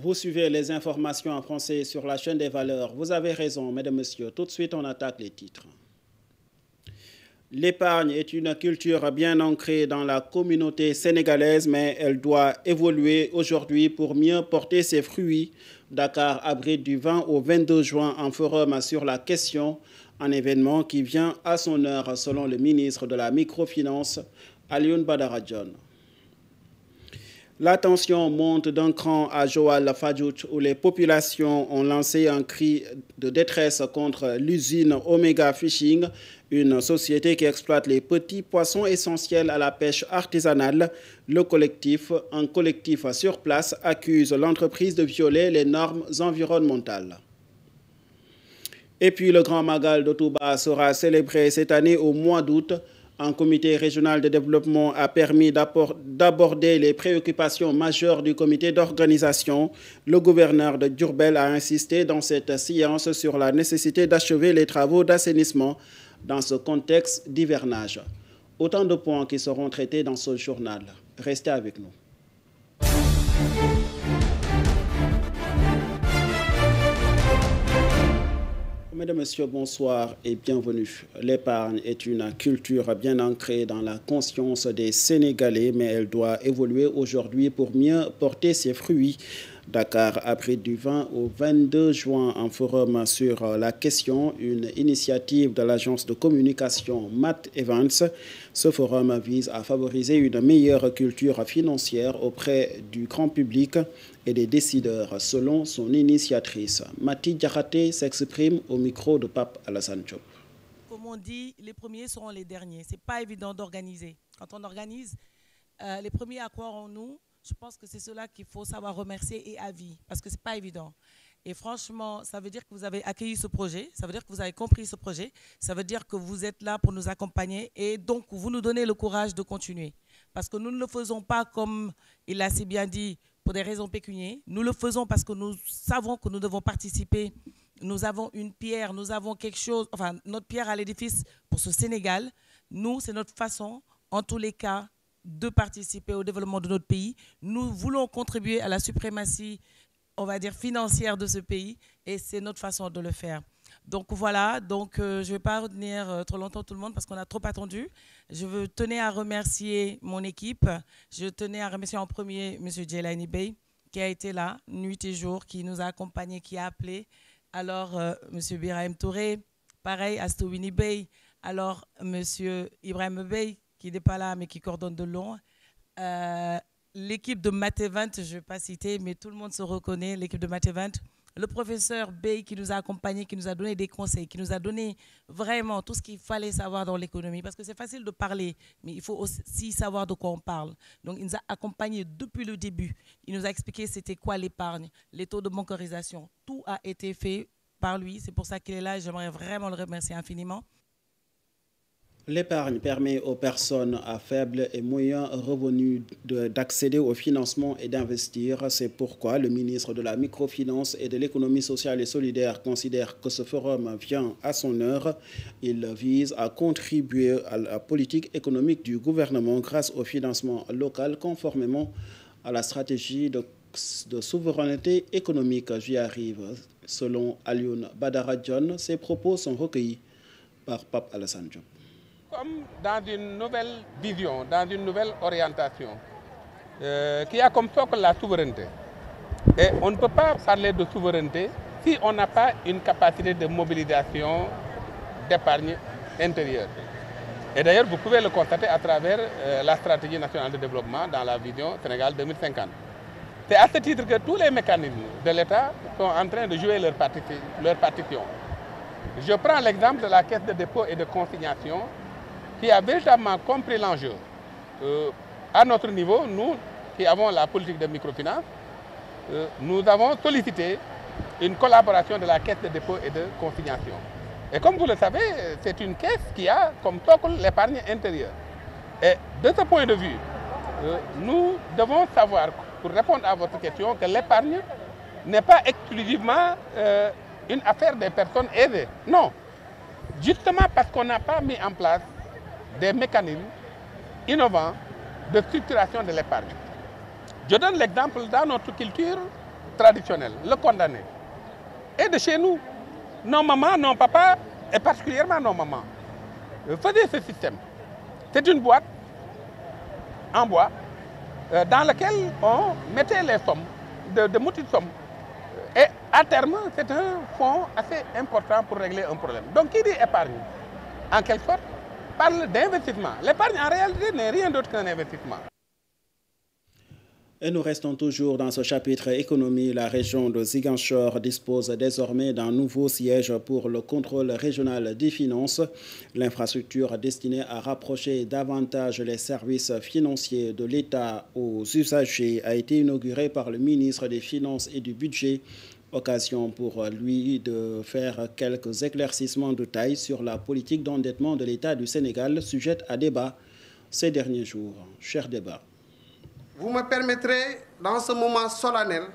Vous suivez les informations en français sur la chaîne des valeurs. Vous avez raison, mesdames, messieurs. Tout de suite, on attaque les titres. L'épargne est une culture bien ancrée dans la communauté sénégalaise, mais elle doit évoluer aujourd'hui pour mieux porter ses fruits. Dakar abrite du 20 au 22 juin un forum sur la question, un événement qui vient à son heure selon le ministre de la Microfinance, Alioune Badara Dione. La tension monte d'un cran à Joal-Fadiouth où les populations ont lancé un cri de détresse contre l'usine Omega Fishing, une société qui exploite les petits poissons essentiels à la pêche artisanale. Un collectif sur place, accuse l'entreprise de violer les normes environnementales. Et puis le Grand Magal de Touba sera célébré cette année au mois d'août. Un comité régional de développement a permis d'aborder les préoccupations majeures du comité d'organisation. Le gouverneur de Diourbel a insisté dans cette séance sur la nécessité d'achever les travaux d'assainissement dans ce contexte d'hivernage. Autant de points qui seront traités dans ce journal. Restez avec nous. Mesdames, Messieurs, bonsoir et bienvenue. L'épargne est une culture bien ancrée dans la conscience des Sénégalais, mais elle doit évoluer aujourd'hui pour mieux porter ses fruits. Dakar abrite du 20 au 22 juin un forum sur la question, une initiative de l'agence de communication Matt Evans. Ce forum vise à favoriser une meilleure culture financière auprès du grand public et des décideurs, selon son initiatrice. Mati Diakhaté s'exprime au micro de Pape Alassane Diop. Comme on dit, les premiers seront les derniers. Ce n'est pas évident d'organiser. Quand on organise, les premiers à croire en nous, je pense que c'est cela qu'il faut savoir remercier et à vie, parce que ce n'est pas évident. Et franchement, ça veut dire que vous avez accueilli ce projet, ça veut dire que vous avez compris ce projet, ça veut dire que vous êtes là pour nous accompagner et donc vous nous donnez le courage de continuer. Parce que nous ne le faisons pas comme il l'a si bien dit, pour des raisons pécuniaires. Nous le faisons parce que nous savons que nous devons participer. Nous avons une pierre, nous avons quelque chose, enfin notre pierre à l'édifice pour ce Sénégal. Nous, c'est notre façon, en tous les cas, de participer au développement de notre pays. Nous voulons contribuer à la suprématie, on va dire, financière de ce pays et c'est notre façon de le faire. Donc voilà, je ne vais pas retenir trop longtemps tout le monde parce qu'on a trop attendu. Je tenais à remercier mon équipe. Je tenais à remercier en premier M. Djelani Bey qui a été là, nuit et jour, qui nous a accompagnés, qui a appelé. Alors, M. Birahim Touré, pareil, Astowini Bey. Alors, M. Ibrahim Bey, qui n'est pas là, mais qui coordonne de long. L'équipe de Mathevent, je ne vais pas citer, mais tout le monde se reconnaît, l'équipe de Mathevent. Le professeur Bey qui nous a accompagnés, qui nous a donné des conseils, qui nous a donné vraiment tout ce qu'il fallait savoir dans l'économie. Parce que c'est facile de parler, mais il faut aussi savoir de quoi on parle. Donc, il nous a accompagnés depuis le début. Il nous a expliqué c'était quoi l'épargne, les taux de bancarisation. Tout a été fait par lui. C'est pour ça qu'il est là et j'aimerais vraiment le remercier infiniment. L'épargne permet aux personnes à faible et moyen revenu d'accéder au financement et d'investir. C'est pourquoi le ministre de la Microfinance et de l'économie sociale et solidaire considère que ce forum vient à son heure. Il vise à contribuer à la politique économique du gouvernement grâce au financement local conformément à la stratégie de souveraineté économique. J'y arrive. Selon Alioune Badara Dione, ses propos sont recueillis par Pape Alassane Diop. Comme dans une nouvelle vision, dans une nouvelle orientation, qui a comme socle la souveraineté. Et on ne peut pas parler de souveraineté si on n'a pas une capacité de mobilisation d'épargne intérieure. Et d'ailleurs, vous pouvez le constater à travers la stratégie nationale de développement dans la vision Sénégal 2050. C'est à ce titre que tous les mécanismes de l'État sont en train de jouer leur partition. Je prends l'exemple de la Caisse de dépôt et de consignation qui a véritablement compris l'enjeu. À notre niveau, nous qui avons la politique de microfinance, nous avons sollicité une collaboration de la Caisse de dépôt et de consignation. Et comme vous le savez, c'est une caisse qui a comme socle l'épargne intérieure. Et de ce point de vue, nous devons savoir, pour répondre à votre question, que l'épargne n'est pas exclusivement une affaire des personnes aisées. Non. Justement parce qu'on n'a pas mis en place des mécanismes innovants de structuration de l'épargne. Je donne l'exemple, dans notre culture, traditionnel, le condamné, est de chez nous. Nos mamans, nos papas, et particulièrement nos mamans, faisaient ce système. C'est une boîte en bois dans laquelle on mettait les sommes, de multiples sommes. Et à terme, c'est un fonds assez important pour régler un problème. Donc, qui dit épargne, en quelque sorte, parle d'investissement. L'épargne, en réalité, n'est rien d'autre qu'un investissement. Et nous restons toujours dans ce chapitre économie. La région de Ziguinchor dispose désormais d'un nouveau siège pour le contrôle régional des finances. L'infrastructure destinée à rapprocher davantage les services financiers de l'État aux usagers a été inaugurée par le ministre des Finances et du Budget. Occasion pour lui de faire quelques éclaircissements de taille sur la politique d'endettement de l'État du Sénégal, sujette à débat ces derniers jours. Cher débat. Vous me permettrez, dans ce moment solennel,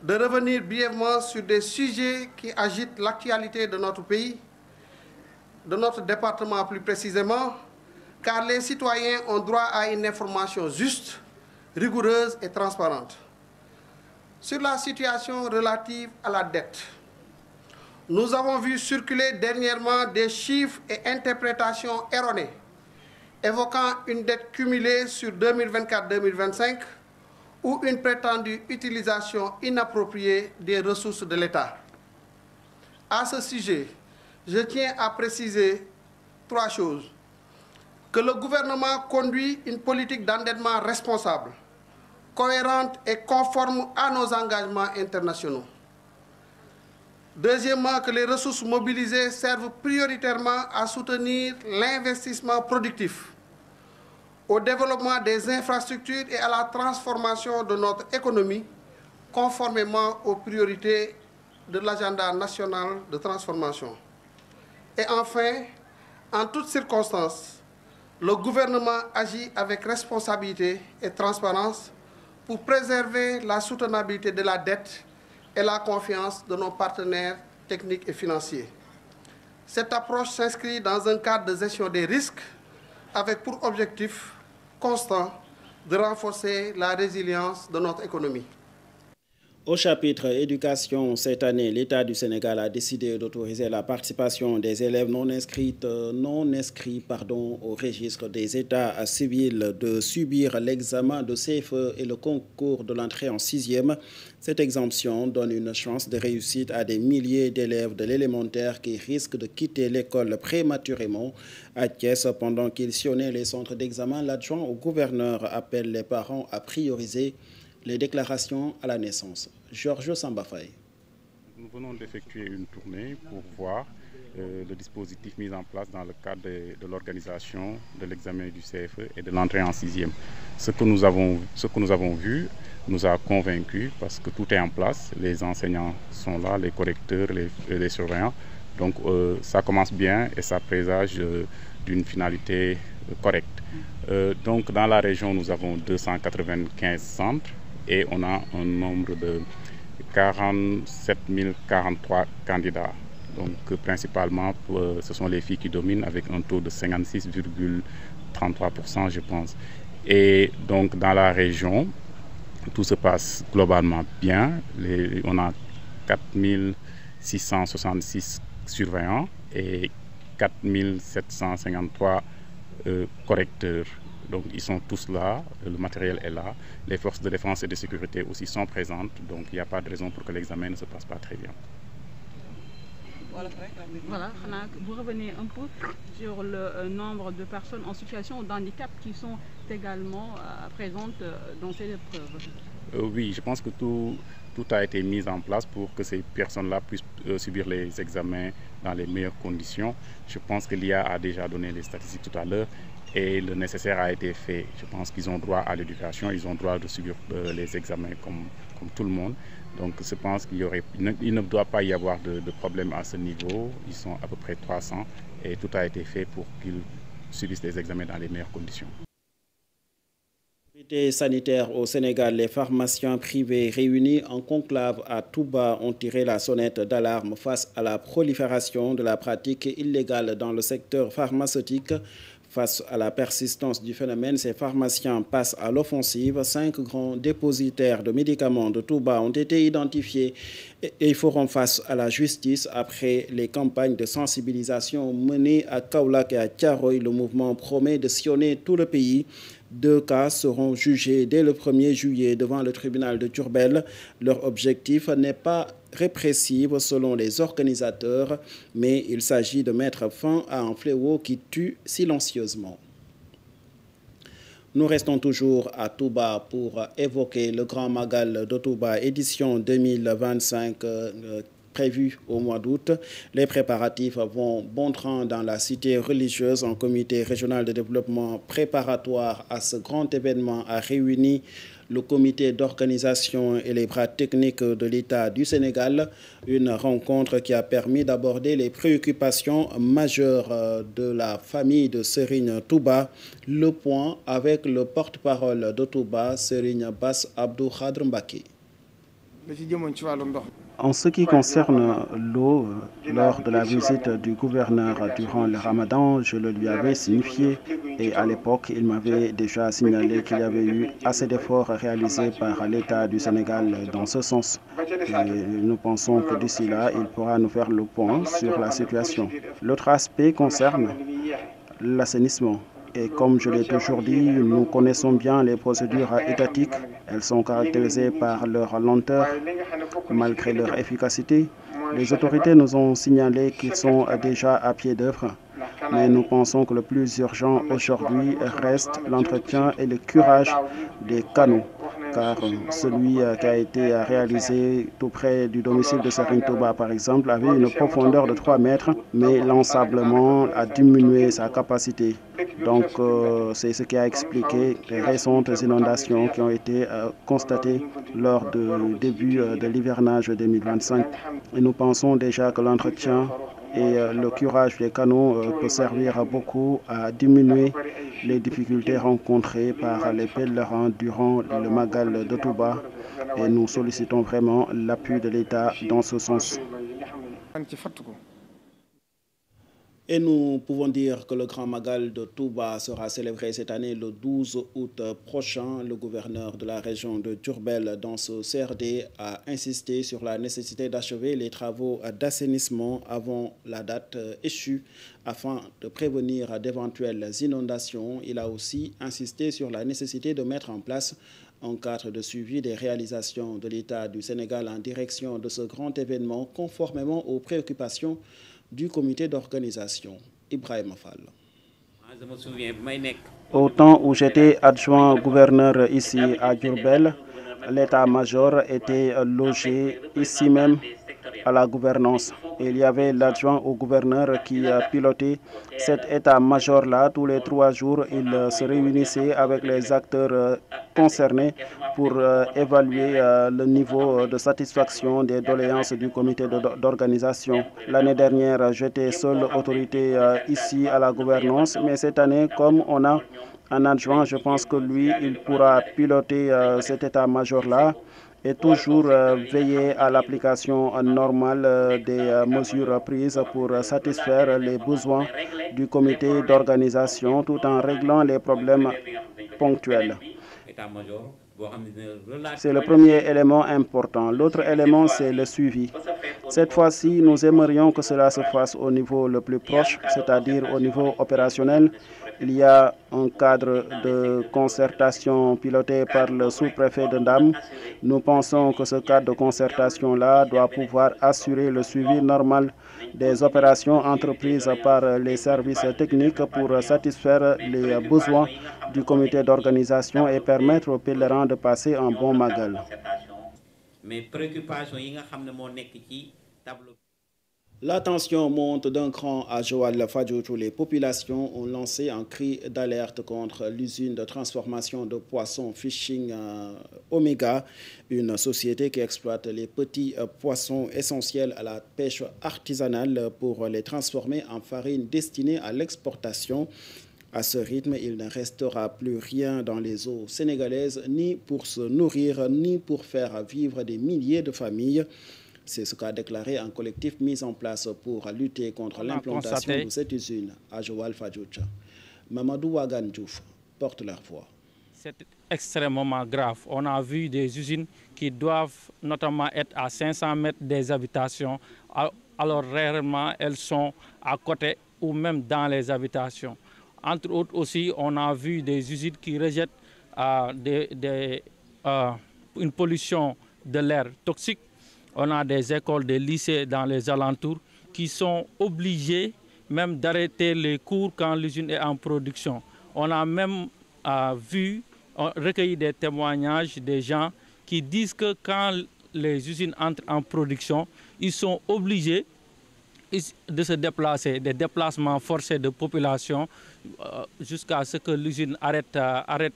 de revenir brièvement sur des sujets qui agitent l'actualité de notre pays, de notre département plus précisément, car les citoyens ont droit à une information juste, rigoureuse et transparente. Sur la situation relative à la dette, nous avons vu circuler dernièrement des chiffres et interprétations erronées évoquant une dette cumulée sur 2024-2025 ou une prétendue utilisation inappropriée des ressources de l'État. À ce sujet, je tiens à préciser 3 choses. Que le gouvernement conduit une politique d'endettement responsable, cohérente et conforme à nos engagements internationaux. Deuxièmement, que les ressources mobilisées servent prioritairement à soutenir l'investissement productif, au développement des infrastructures et à la transformation de notre économie, conformément aux priorités de l'agenda national de transformation. Et enfin, en toutes circonstances, le gouvernement agit avec responsabilité et transparence pour préserver la soutenabilité de la dette et la confiance de nos partenaires techniques et financiers. Cette approche s'inscrit dans un cadre de gestion des risques avec pour objectif constant de renforcer la résilience de notre économie. Au chapitre éducation, cette année, l'État du Sénégal a décidé d'autoriser la participation des élèves non inscrits au registre des états civils de subir l'examen de CFE et le concours de l'entrée en 6e. Cette exemption donne une chance de réussite à des milliers d'élèves de l'élémentaire qui risquent de quitter l'école prématurément. À Thiès, pendant qu'ils sillonnaient les centres d'examen, l'adjoint au gouverneur appelle les parents à prioriser les déclarations à la naissance. Georges Sambafay. Nous venons d'effectuer une tournée pour voir le dispositif mis en place dans le cadre de l'organisation de l'examen du CFE et de l'entrée en 6e. Ce que nous avons vu nous a convaincus parce que tout est en place. Les enseignants sont là, les correcteurs, les surveillants. Donc ça commence bien et ça présage d'une finalité correcte. Donc dans la région, nous avons 295 centres. Et on a un nombre de 47 043 candidats. Donc principalement, ce sont les filles qui dominent avec un taux de 56,33%, je pense. Et donc dans la région, tout se passe globalement bien. On a 4 666 surveillants et 4 753 correcteurs. Donc ils sont tous là, le matériel est là, les forces de défense et de sécurité aussi sont présentes, donc il n'y a pas de raison pour que l'examen ne se passe pas très bien. Voilà, vous revenez un peu sur le nombre de personnes en situation d'handicap qui sont également présentes dans ces épreuves. Oui, je pense que tout a été mis en place pour que ces personnes-là puissent subir les examens dans les meilleures conditions. Je pense que l'IA a déjà donné les statistiques tout à l'heure. Et le nécessaire a été fait. Je pense qu'ils ont droit à l'éducation, ils ont droit de subir les examens comme tout le monde. Donc je pense qu'il ne doit pas y avoir de problème à ce niveau. Ils sont à peu près 300 et tout a été fait pour qu'ils subissent les examens dans les meilleures conditions. Sanitaire au Sénégal, les pharmaciens privés réunis en conclave à Touba ont tiré la sonnette d'alarme face à la prolifération de la pratique illégale dans le secteur pharmaceutique. Face à la persistance du phénomène, ces pharmaciens passent à l'offensive. 5 grands dépositaires de médicaments de Touba ont été identifiés et feront face à la justice après les campagnes de sensibilisation menées à Kaolack et à Thiaroye. Le mouvement promet de sillonner tout le pays. 2 cas seront jugés dès le 1er juillet devant le tribunal de Diourbel. Leur objectif n'est pas répressif selon les organisateurs, mais il s'agit de mettre fin à un fléau qui tue silencieusement. Nous restons toujours à Touba pour évoquer le Grand Magal de Touba, édition 2025 prévu au mois d'août. Les préparatifs vont bon train dans la cité religieuse. Un comité régional de développement préparatoire à ce grand événement a réuni le comité d'organisation et les bras techniques de l'État du Sénégal. Une rencontre qui a permis d'aborder les préoccupations majeures de la famille de Serigne Touba. Le point avec le porte-parole de Touba, Serigne Bass Abdou Khadr Mbacké. En ce qui concerne l'eau, lors de la visite du gouverneur durant le Ramadan, je le lui avais signifié et à l'époque, il m'avait déjà signalé qu'il y avait eu assez d'efforts réalisés par l'État du Sénégal dans ce sens. Et nous pensons que d'ici là, il pourra nous faire le point sur la situation. L'autre aspect concerne l'assainissement. Et comme je l'ai toujours dit, nous connaissons bien les procédures étatiques. Elles sont caractérisées par leur lenteur, malgré leur efficacité. Les autorités nous ont signalé qu'ils sont déjà à pied d'œuvre. Mais nous pensons que le plus urgent aujourd'hui reste l'entretien et le curage des canaux. Car celui qui a été réalisé tout près du domicile de Serigne Touba, par exemple, avait une profondeur de 3 mètres, mais l'ensablement a diminué sa capacité. Donc, c'est ce qui a expliqué les récentes inondations qui ont été constatées lors du début de l'hivernage 2025. Et nous pensons déjà que l'entretien et le curage des canaux peut servir beaucoup à diminuer les difficultés rencontrées par les pèlerins durant le Magal de Touba. Et nous sollicitons vraiment l'appui de l'État dans ce sens. Et nous pouvons dire que le Grand Magal de Touba sera célébré cette année le 12 août prochain. Le gouverneur de la région de Diourbel, dans ce CRD, a insisté sur la nécessité d'achever les travaux d'assainissement avant la date échue afin de prévenir d'éventuelles inondations. Il a aussi insisté sur la nécessité de mettre en place un cadre de suivi des réalisations de l'État du Sénégal en direction de ce grand événement, conformément aux préoccupations du comité d'organisation. Ibrahim Fall. Je me souviens, au temps où j'étais adjoint gouverneur ici à Diourbel, l'état-major était logé ici même à la gouvernance. Et il y avait l'adjoint au gouverneur qui pilotait cet état-major-là. Tous les 3 jours, il se réunissait avec les acteurs concernés pour évaluer le niveau de satisfaction des doléances du comité d'organisation. L'année dernière, j'étais seule autorité ici à la gouvernance, mais cette année, comme on a un adjoint, je pense que lui, il pourra piloter cet état-major-là et toujours veiller à l'application normale des mesures prises pour satisfaire les besoins du comité d'organisation tout en réglant les problèmes ponctuels. C'est le premier élément important. L'autre élément, c'est le suivi. Cette fois-ci, nous aimerions que cela se fasse au niveau le plus proche, c'est-à-dire au niveau opérationnel. Il y a un cadre de concertation piloté par le sous-préfet de Ndam. Nous pensons que ce cadre de concertation-là doit pouvoir assurer le suivi normal des opérations entreprises par les services techniques pour satisfaire les besoins du comité d'organisation et permettre aux pèlerins de passer un bon magal. La tension monte d'un cran à Joal-Fadioutou. Les populations ont lancé un cri d'alerte contre l'usine de transformation de poissons Fishing Omega, une société qui exploite les petits poissons essentiels à la pêche artisanale pour les transformer en farine destinée à l'exportation. À ce rythme, il ne restera plus rien dans les eaux sénégalaises, ni pour se nourrir, ni pour faire vivre des milliers de familles. C'est ce qu'a déclaré un collectif mis en place pour lutter contre l'implantation de cette usine à Joal-Fadioutou. Mamadou Wagan Diouf porte leur voix. C'est extrêmement grave. On a vu des usines qui doivent notamment être à 500 mètres des habitations, alors réellement elles sont à côté ou même dans les habitations. Entre autres aussi, on a vu des usines qui rejettent une pollution de l'air toxique. On a des écoles, des lycées dans les alentours qui sont obligés même d'arrêter les cours quand l'usine est en production. On a même recueilli des témoignages des gens qui disent que quand les usines entrent en production, ils sont obligés de se déplacer, des déplacements forcés de population jusqu'à ce que l'usine arrête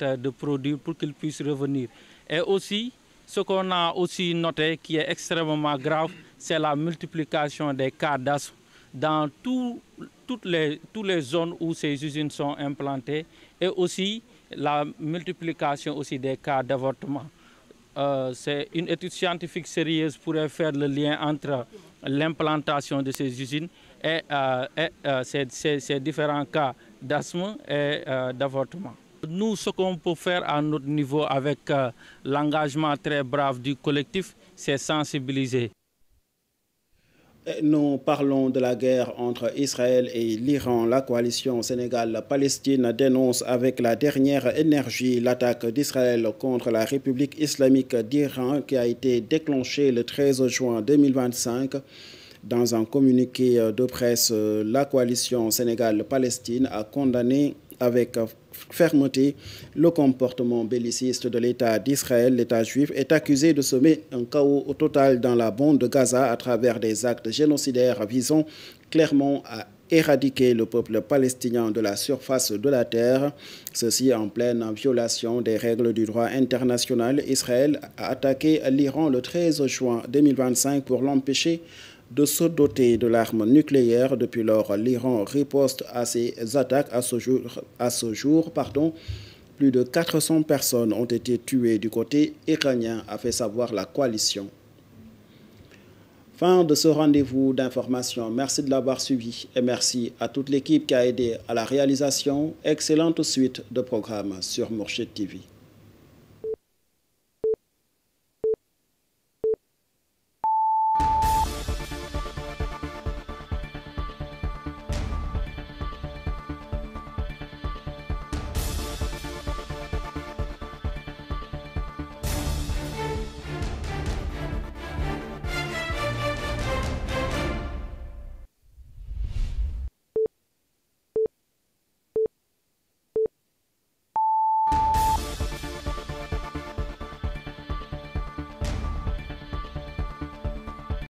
de produire pour qu'ils puissent revenir. Et aussi, ce qu'on a aussi noté qui est extrêmement grave, c'est la multiplication des cas d'asthme dans toutes les zones où ces usines sont implantées et aussi la multiplication aussi des cas d'avortement. C'est une étude scientifique sérieuse pourrait faire le lien entre l'implantation de ces usines et ces différents cas d'asthme et d'avortement. Nous, ce qu'on peut faire à notre niveau avec l'engagement très brave du collectif, c'est sensibiliser. Nous parlons de la guerre entre Israël et l'Iran. La coalition Sénégal-Palestine dénonce avec la dernière énergie l'attaque d'Israël contre la République islamique d'Iran qui a été déclenchée le 13 juin 2025. Dans un communiqué de presse, la coalition Sénégal-Palestine a condamné avec fermeté le comportement belliciste de l'État d'Israël. L'État juif est accusé de semer un chaos total dans la bande de Gaza à travers des actes génocidaires visant clairement à éradiquer le peuple palestinien de la surface de la terre. Ceci en pleine violation des règles du droit international. Israël a attaqué l'Iran le 13 juin 2025 pour l'empêcher de se doter de l'arme nucléaire. Depuis lors, l'Iran riposte à ces attaques. À ce jour, plus de 400 personnes ont été tuées du côté iranien, a fait savoir la coalition. Fin de ce rendez-vous d'information. Merci de l'avoir suivi et merci à toute l'équipe qui a aidé à la réalisation. Excellente suite de programmes sur Mourchid TV.